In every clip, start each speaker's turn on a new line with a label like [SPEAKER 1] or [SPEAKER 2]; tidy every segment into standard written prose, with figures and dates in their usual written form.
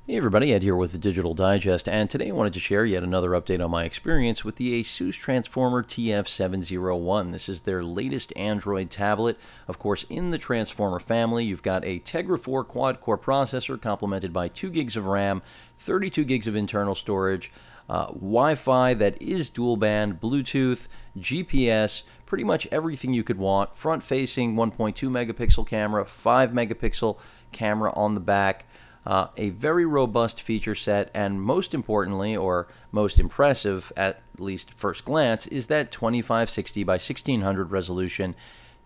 [SPEAKER 1] Hey everybody, Ed here with the Digital Digest, and today I wanted to share yet another update on my experience with the Asus Transformer TF701. This is their latest Android tablet. Of course, in the Transformer family, you've got a Tegra 4 quad-core processor complemented by 2 gigs of RAM, 32 gigs of internal storage, Wi-Fi that is dual-band, Bluetooth, GPS, pretty much everything you could want. Front-facing 1.2 megapixel camera, 5 megapixel camera on the back. A very robust feature set, and most importantly, or most impressive at least first glance, is that 2560 by 1600 resolution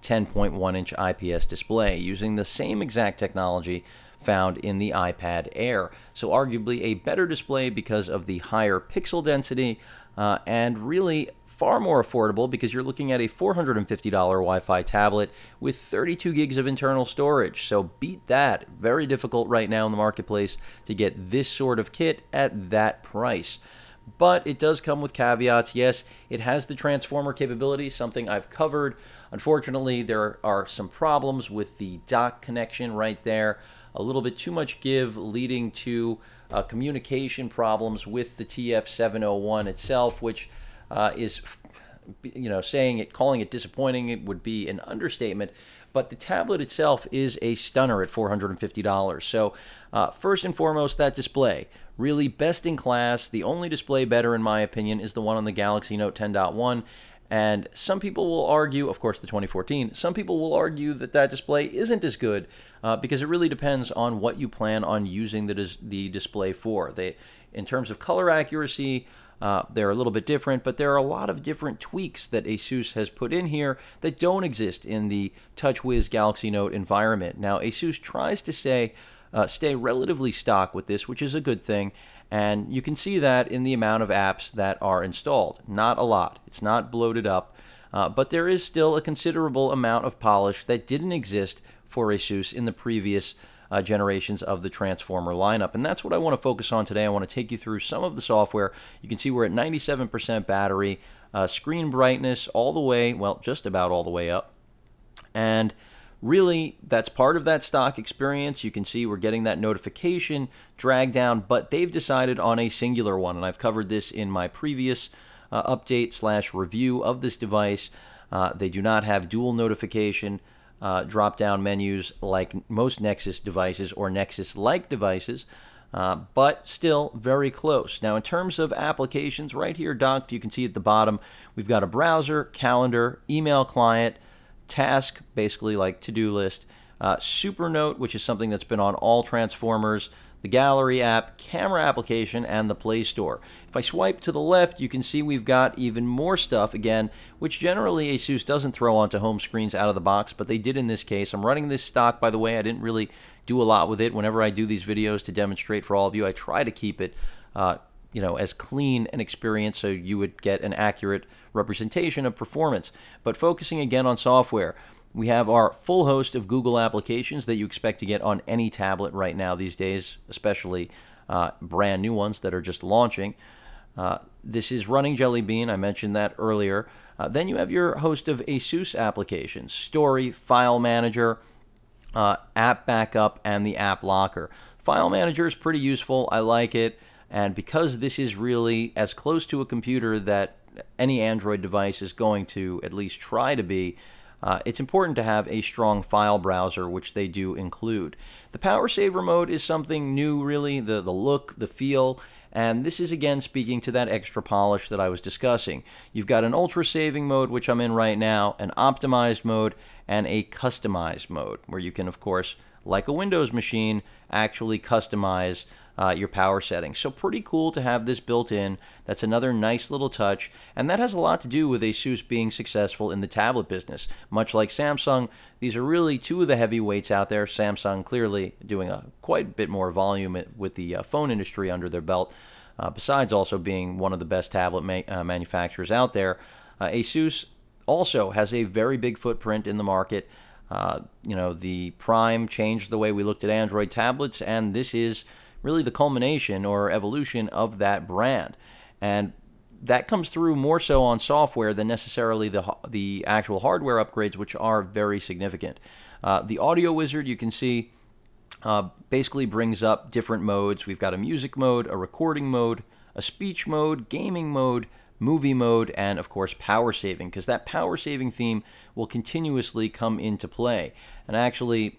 [SPEAKER 1] 10.1-inch IPS display using the same exact technology found in the iPad Air. So arguably a better display because of the higher pixel density and really far more affordable because you're looking at a $450 Wi-Fi tablet with 32 gigs of internal storage. So beat that. Very difficult right now in the marketplace to get this sort of kit at that price. But it does come with caveats. Yes, it has the transformer capability, something I've covered. Unfortunately, there are some problems with the dock connection right there. A little bit too much give, leading to communication problems with the TF701 itself, which is, calling it disappointing, it would be an understatement. But the tablet itself is a stunner at $450. So first and foremost, that display, really best in class. The only display better, in my opinion, is the one on the Galaxy Note 10.1. And some people will argue, of course, the 2014, some people will argue that that display isn't as good because it really depends on what you plan on using the display for. In terms of color accuracy, they're a little bit different, but there are a lot of different tweaks that Asus has put in here that don't exist in the TouchWiz Galaxy Note environment. Now, Asus tries to stay relatively stock with this, which is a good thing, and you can see that in the amount of apps that are installed. Not a lot. It's not bloated up, but there is still a considerable amount of polish that didn't exist for Asus in the previous generations of the Transformer lineup. And that's what I want to focus on today. I want to take you through some of the software. You can see we're at 97% battery, screen brightness all the way, well, just about all the way up. And really, that's part of that stock experience. You can see we're getting that notification drag down, but they've decided on a singular one. And I've covered this in my previous update/review of this device. They do not have dual notification drop-down menus like most Nexus devices or Nexus-like devices, but still very close. Now, in terms of applications, right here docked, you can see at the bottom, we've got a browser, calendar, email client, task, basically like to-do list, Supernote, which is something that's been on all Transformers, the Gallery app, camera application, and the Play Store. If I swipe to the left, you can see we've got even more stuff, again, which generally Asus doesn't throw onto home screens out of the box, but they did in this case. I'm running this stock, by the way. I didn't really do a lot with it. Whenever I do these videos to demonstrate for all of you, I try to keep it as clean an experience so you would get an accurate representation of performance. But focusing again on software, we have our full host of Google applications that you expect to get on any tablet right now these days, especially brand new ones that are just launching. This is running Jelly Bean. I mentioned that earlier. Then you have your host of Asus applications, Story, File Manager, App Backup, and the App Locker. File Manager is pretty useful. I like it. And because this is really as close to a computer that any Android device is going to at least try to be, it's important to have a strong file browser, which they do include. The power saver mode is something new, really, the look, the feel, and this is again speaking to that extra polish that I was discussing. You've got an ultra saving mode, which I'm in right now, an optimized mode, and a customized mode, where you can, of course, like a Windows machine, actually customize your power settings. So pretty cool to have this built in. That's another nice little touch, and that has a lot to do with Asus being successful in the tablet business. Much like Samsung, these are really two of the heavyweights out there. Samsung clearly doing quite a bit more volume with the phone industry under their belt, besides also being one of the best tablet manufacturers out there. Asus also has a very big footprint in the market. The Prime changed the way we looked at Android tablets, and this is really the culmination or evolution of that brand. And that comes through more so on software than necessarily the actual hardware upgrades, which are very significant. The Audio Wizard, you can see Basically brings up different modes. We've got a music mode, a recording mode, a speech mode, gaming mode, movie mode, and of course power saving, because that power saving theme will continuously come into play. And actually,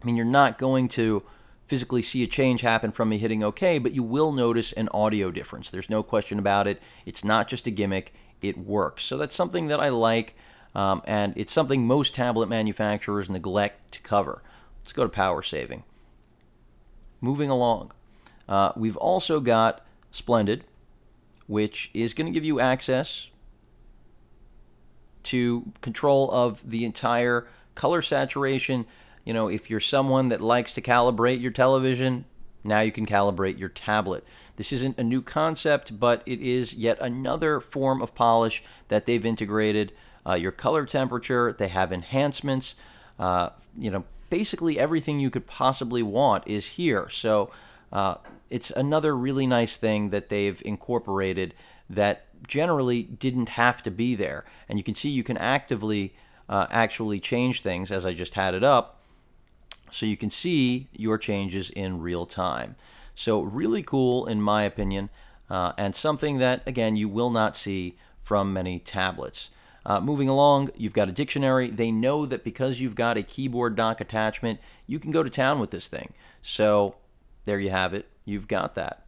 [SPEAKER 1] I mean, you're not going to physically see a change happen from me hitting OK, but you will notice an audio difference. There's no question about it. It's not just a gimmick. It works. So that's something that I like, and it's something most tablet manufacturers neglect to cover. Let's go to power saving. Moving along, we've also got Splendid, which is going to give you access to control of the entire color saturation. You know, if you're someone that likes to calibrate your television, now you can calibrate your tablet. This isn't a new concept, but it is yet another form of polish that they've integrated. Your color temperature, they have enhancements, you know, basically everything you could possibly want is here. So it's another really nice thing that they've incorporated that generally didn't have to be there. And you can see you can actively actually change things as I just had it up. So you can see your changes in real time. So really cool in my opinion, and something that, again, you will not see from many tablets. Moving along, you've got a dictionary. They know that because you've got a keyboard dock attachment, you can go to town with this thing. So there you have it. You've got that.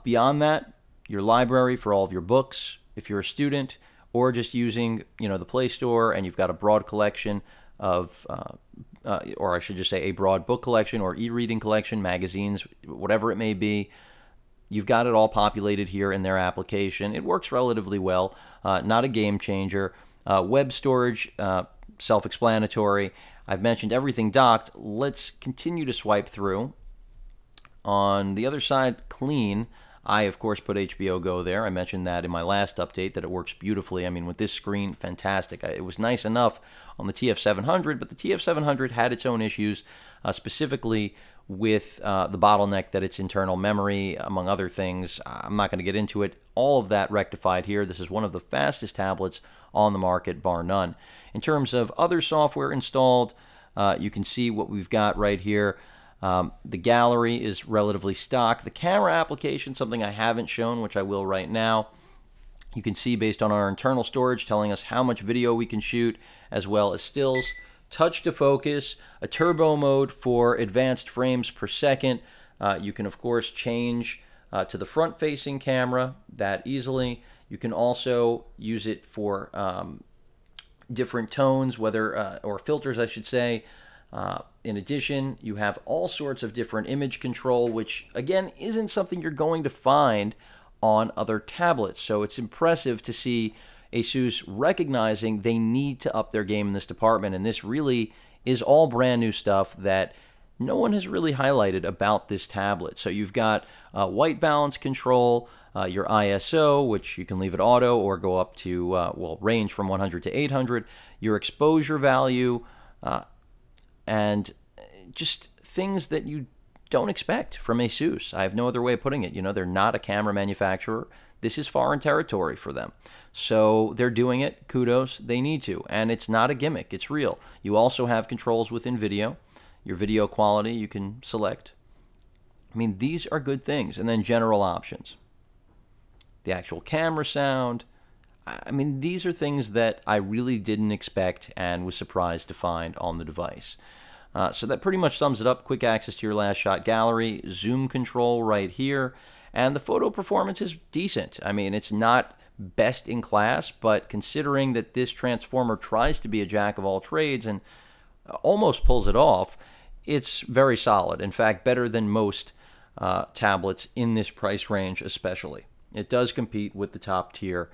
[SPEAKER 1] Beyond that, your library for all of your books, if you're a student, or just using, you know, the Play Store, and you've got a broad collection of, or I should just say a broad book collection or e-reading collection, magazines, whatever it may be. You've got it all populated here in their application. It works relatively well, not a game changer. Web storage, self-explanatory. I've mentioned everything docked. Let's continue to swipe through. On the other side, clean. I, of course, put HBO Go there. I mentioned that in my last update, that it works beautifully. I mean, with this screen, fantastic. It was nice enough on the TF700, but the TF700 had its own issues, specifically with the bottleneck that it's internal memory, among other things. I'm not going to get into it. All of that rectified here. This is one of the fastest tablets on the market, bar none. In terms of other software installed, you can see what we've got right here. The gallery is relatively stock. The camera application, something I haven't shown, which I will right now. You can see based on our internal storage telling us how much video we can shoot, as well as stills. Touch to focus, a turbo mode for advanced frames per second. You can, of course, change to the front-facing camera that easily. You can also use it for different tones, whether or filters, I should say. In addition, you have all sorts of different image control, which, again, isn't something you're going to find on other tablets. So it's impressive to see Asus recognizing they need to up their game in this department, and this really is all brand new stuff that no one has really highlighted about this tablet. So you've got white balance control, your ISO, which you can leave it auto or go up to, well, range from 100 to 800, your exposure value, and just things that you don't expect from Asus. I have no other way of putting it. You know, they're not a camera manufacturer. This is foreign territory for them. So they're doing it. Kudos. They need to. And it's not a gimmick. It's real. You also have controls within video. Your video quality you can select. I mean, these are good things. And then general options. The actual camera sound. I mean, these are things that I really didn't expect and was surprised to find on the device. So that pretty much sums it up. Quick access to your last shot gallery, zoom control right here, and the photo performance is decent. I mean, it's not best in class, but considering that this transformer tries to be a jack of all trades and almost pulls it off, it's very solid. In fact, better than most tablets in this price range especially. It does compete with the top tier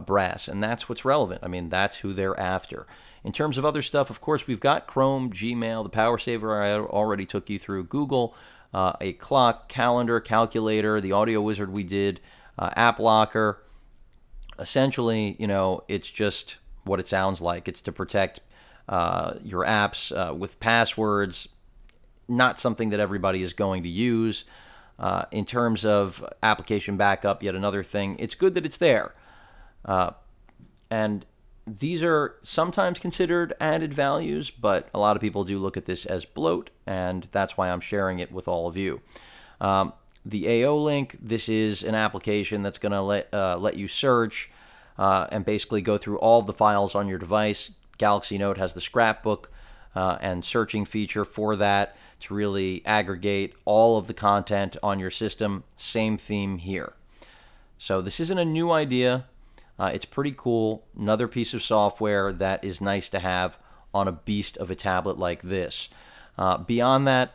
[SPEAKER 1] brass, and that's what's relevant. I mean, that's who they're after. In terms of other stuff, of course, we've got Chrome, Gmail, the power saver I already took you through, Google, a clock, calendar, calculator, the audio wizard we did, app locker. Essentially, you know, it's just what it sounds like. It's to protect your apps with passwords, not something that everybody is going to use. In terms of application backup, yet another thing. It's good that it's there. And these are sometimes considered added values, but a lot of people do look at this as bloat, and that's why I'm sharing it with all of you. The AO link, this is an application that's going to let you search and basically go through all of the files on your device. Galaxy Note has the scrapbook and searching feature for that to really aggregate all of the content on your system. Same theme here. So this isn't a new idea. It's pretty cool. Another piece of software that is nice to have on a beast of a tablet like this. Beyond that,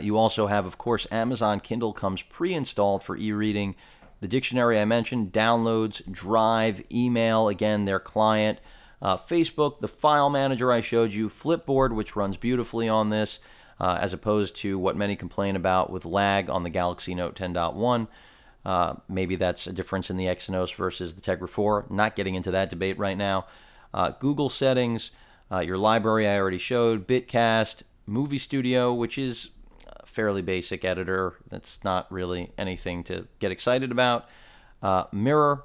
[SPEAKER 1] you also have, of course, Amazon Kindle comes pre-installed for e-reading. The dictionary I mentioned, downloads, Drive, email, again, their client, Facebook, the file manager I showed you, Flipboard, which runs beautifully on this, as opposed to what many complain about with lag on the Galaxy Note 10.1. Maybe that's a difference in the Exynos versus the Tegra 4. Not getting into that debate right now. Google settings, your library I already showed, Bitcast, Movie Studio, which is a fairly basic editor. That's not really anything to get excited about. Mirror,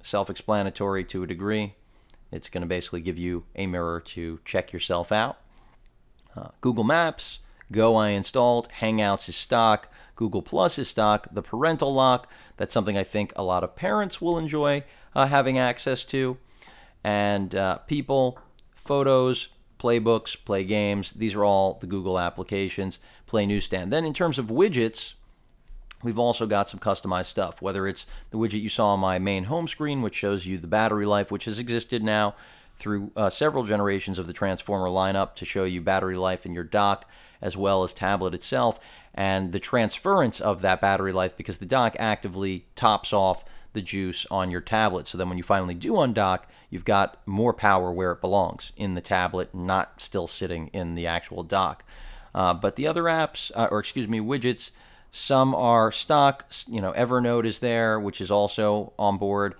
[SPEAKER 1] self-explanatory to a degree. It's going to basically give you a mirror to check yourself out. Google Maps, Go I installed, Hangouts is stock, Google Plus is stock, the parental lock, that's something I think a lot of parents will enjoy having access to, and People, Photos, Playbooks, Play Games, these are all the Google applications, Play Newsstand. Then in terms of widgets, we've also got some customized stuff, whether it's the widget you saw on my main home screen, which shows you the battery life, which has existed now through several generations of the Transformer lineup to show you battery life in your dock as well as tablet itself, and the transference of that battery life because the dock actively tops off the juice on your tablet. So then when you finally do undock, you've got more power where it belongs, in the tablet, not still sitting in the actual dock. But the other apps, widgets, some are stock. You know, Evernote is there, which is also on board.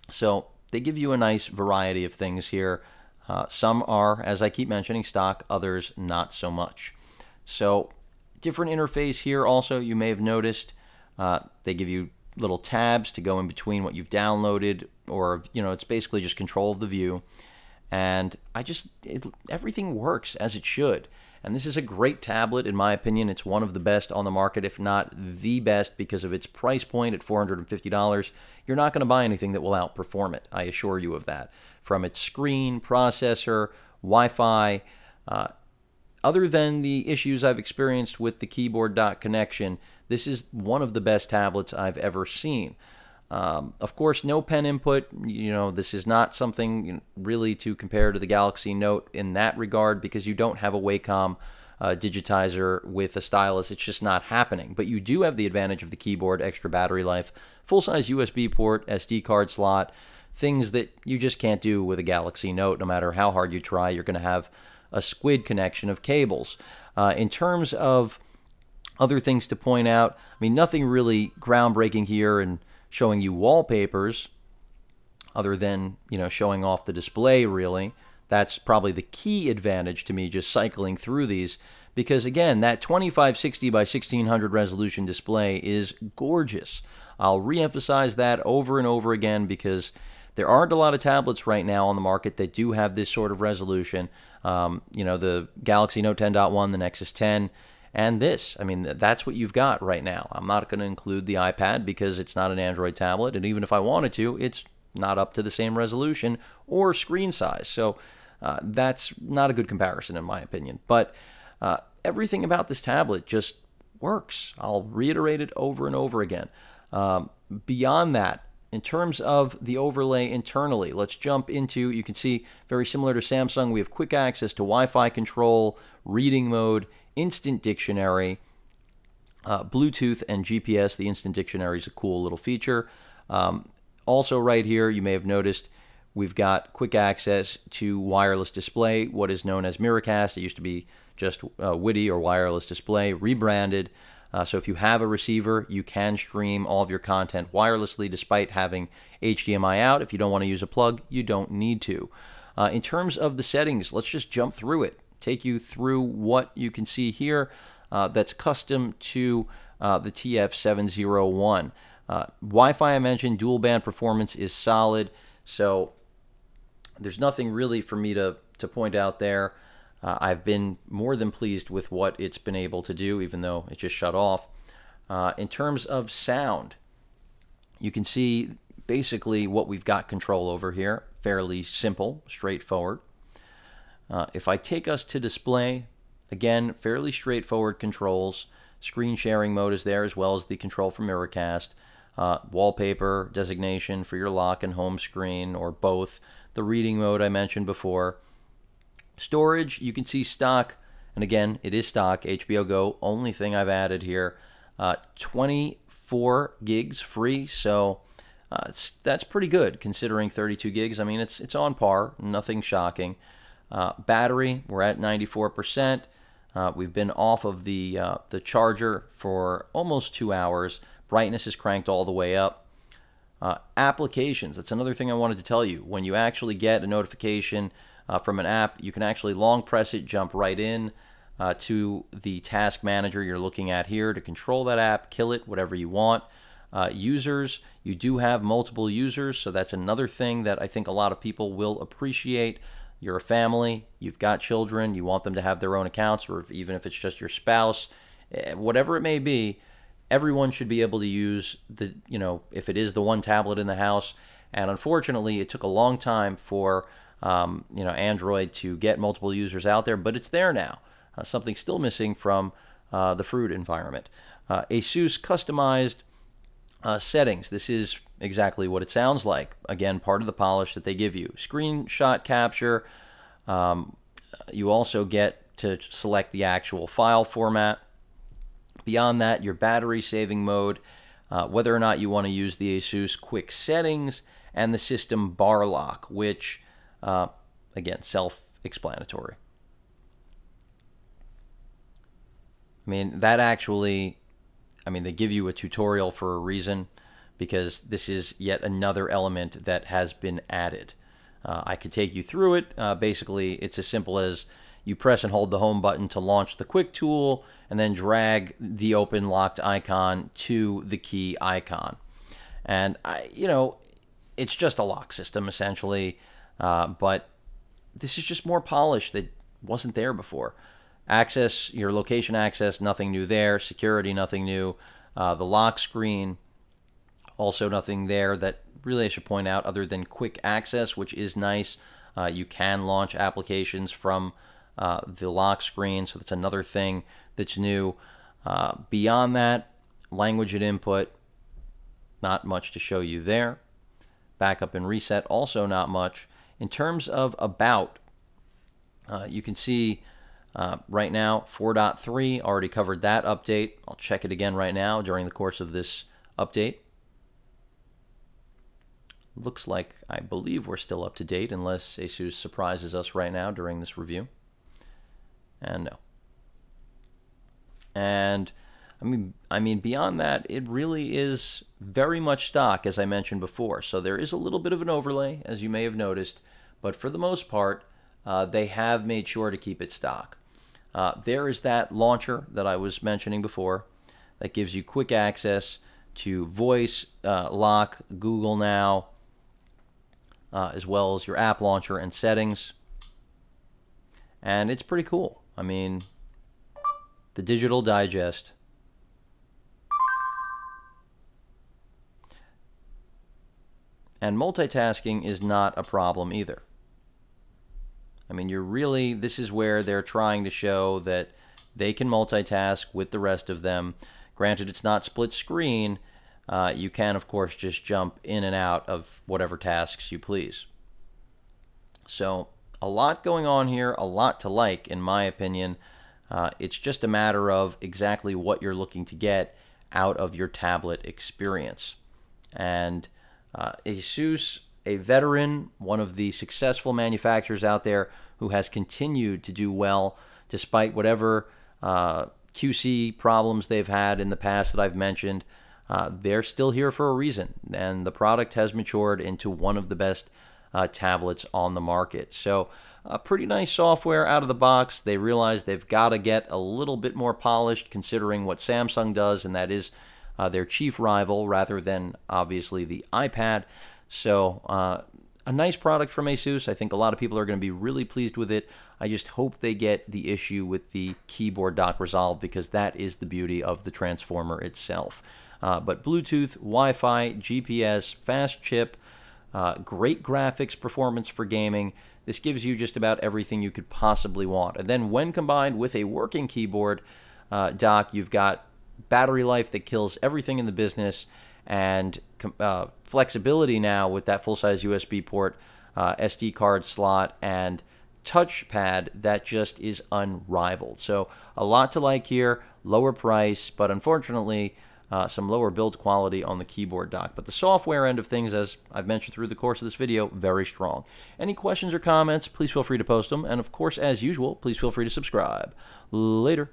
[SPEAKER 1] So they give you a nice variety of things here. Some are, as I keep mentioning, stock, others not so much. So different interface here also, you may have noticed. They give you little tabs to go in between what you've downloaded, or, you know, it's basically just control of the view. And everything works as it should. And this is a great tablet, in my opinion. It's one of the best on the market, if not the best, because of its price point at $450. You're not going to buy anything that will outperform it, I assure you of that. From its screen, processor, Wi-Fi, other than the issues I've experienced with the keyboard dock connection, this is one of the best tablets I've ever seen. Of course, no pen input. You know, this is not something really to compare to the Galaxy Note in that regard, because you don't have a Wacom digitizer with a stylus. It's just not happening. But you do have the advantage of the keyboard, extra battery life, full-size USB port, SD card slot, things that you just can't do with a Galaxy Note. No matter how hard you try, you're going to have a squid connection of cables. In terms of other things to point out, I mean, nothing really groundbreaking here and showing you wallpapers, other than, you know, showing off the display, really. That's probably the key advantage to me, just cycling through these, because again, that 2560 by 1600 resolution display is gorgeous. I'll re-emphasize that over and over again, because there aren't a lot of tablets right now on the market that do have this sort of resolution. You know, the Galaxy Note 10.1, the Nexus 10, and this. I mean, that's what you've got right now. I'm not going to include the iPad because it's not an Android tablet, and even if I wanted to, it's not up to the same resolution or screen size. So that's not a good comparison, in my opinion. But everything about this tablet just works. I'll reiterate it over and over again. Beyond that, in terms of the overlay internally, let's jump into, you can see, very similar to Samsung, we have quick access to Wi-Fi control, reading mode, instant dictionary, Bluetooth, and GPS. The instant dictionary is a cool little feature. Also right here, you may have noticed, we've got quick access to wireless display, what is known as Miracast. It used to be just Witty or wireless display, rebranded. So if you have a receiver, you can stream all of your content wirelessly despite having HDMI out. If you don't want to use a plug, you don't need to. In terms of the settings, let's just jump through it. Take you through what you can see here that's custom to the TF701. Wi-Fi, I mentioned, dual band performance is solid. So There's nothing really for me to point out there. I've been more than pleased with what it's been able to do, even though it just shut off. In terms of sound, you can see basically what we've got control over here. Fairly simple, straightforward. If I take us to display, again, fairly straightforward controls. Screen sharing mode is there, as well as the control for Mirrorcast. Wallpaper designation for your lock and home screen, or both. The reading mode I mentioned before. Storage, you can see stock, and again, it is stock, HBO Go, only thing I've added here. 24 gigs free, so that's pretty good considering 32 gigs. I mean, it's on par, nothing shocking. Battery, we're at 94%. We've been off of the charger for almost 2 hours. Brightness is cranked all the way up. Applications, that's another thing I wanted to tell you. When you actually get a notification from an app, you can actually long press it, jump right in to the task manager you're looking at here to control that app, kill it, whatever you want. Users, you do have multiple users, so that's another thing that I think a lot of people will appreciate. You're a family, you've got children, you want them to have their own accounts, or even if it's just your spouse, whatever it may be, everyone should be able to use the, if it is the one tablet in the house. And unfortunately, it took a long time for, Android to get multiple users out there, but it's there now. Something still missing from the Fruit environment. Asus customized settings. This is exactly what it sounds like. Again, part of the polish that they give you. Screenshot capture. You also get to select the actual file format. Beyond that, your battery saving mode, whether or not you want to use the Asus quick settings, and the system bar lock, which, again, self-explanatory. I mean, that actually, they give you a tutorial for a reason, because this is yet another element that has been added. I could take you through it. Basically, it's as simple as you press and hold the home button to launch the quick tool, and then drag the open locked icon to the key icon. And, it's just a lock system, essentially, but this is just more polish that wasn't there before. Access, your location access, nothing new there. Security, nothing new. The lock screen, also nothing there that really I should point out other than quick access, which is nice. You can launch applications from the lock screen, so that's another thing that's new. Beyond that, language and input, not much to show you there. Backup and reset, also not much. In terms of about, you can see right now 4.3 already covered that update. I'll check it again right now during the course of this update. Looks like, I believe we're still up to date, unless Asus surprises us right now during this review. And no. And I mean, beyond that, it really is very much stock, as I mentioned before. So there is a little bit of an overlay, as you may have noticed, but for the most part, they have made sure to keep it stock. There is that launcher that I was mentioning before that gives you quick access to voice, lock, Google Now, as well as your app launcher and settings. And it's pretty cool. I mean, the Digital Digest. And multitasking is not a problem either. I mean, this is where they're trying to show that they can multitask with the rest of them. Granted, it's not split screen. You can, of course, just jump in and out of whatever tasks you please. So, a lot going on here, a lot to like, in my opinion. It's just a matter of exactly what you're looking to get out of your tablet experience. And Asus, a veteran, one of the successful manufacturers out there who has continued to do well despite whatever QC problems they've had in the past that I've mentioned. They're still here for a reason, and the product has matured into one of the best tablets on the market. So pretty nice software out of the box. They realize they've got to get a little bit more polished considering what Samsung does, and that is their chief rival rather than obviously the iPad. So a nice product from Asus. I think a lot of people are going to be really pleased with it. I just hope they get the issue with the keyboard dock resolved, because that is the beauty of the transformer itself. But Bluetooth, Wi-Fi, GPS, fast chip, great graphics performance for gaming. This gives you just about everything you could possibly want. And then when combined with a working keyboard dock, you've got battery life that kills everything in the business, and flexibility now with that full-size USB port, SD card slot, and touchpad that just is unrivaled. So a lot to like here, lower price, but unfortunately some lower build quality on the keyboard dock. But the software end of things, as I've mentioned through the course of this video, very strong. Any questions or comments, please feel free to post them. And of course, as usual, please feel free to subscribe. Later.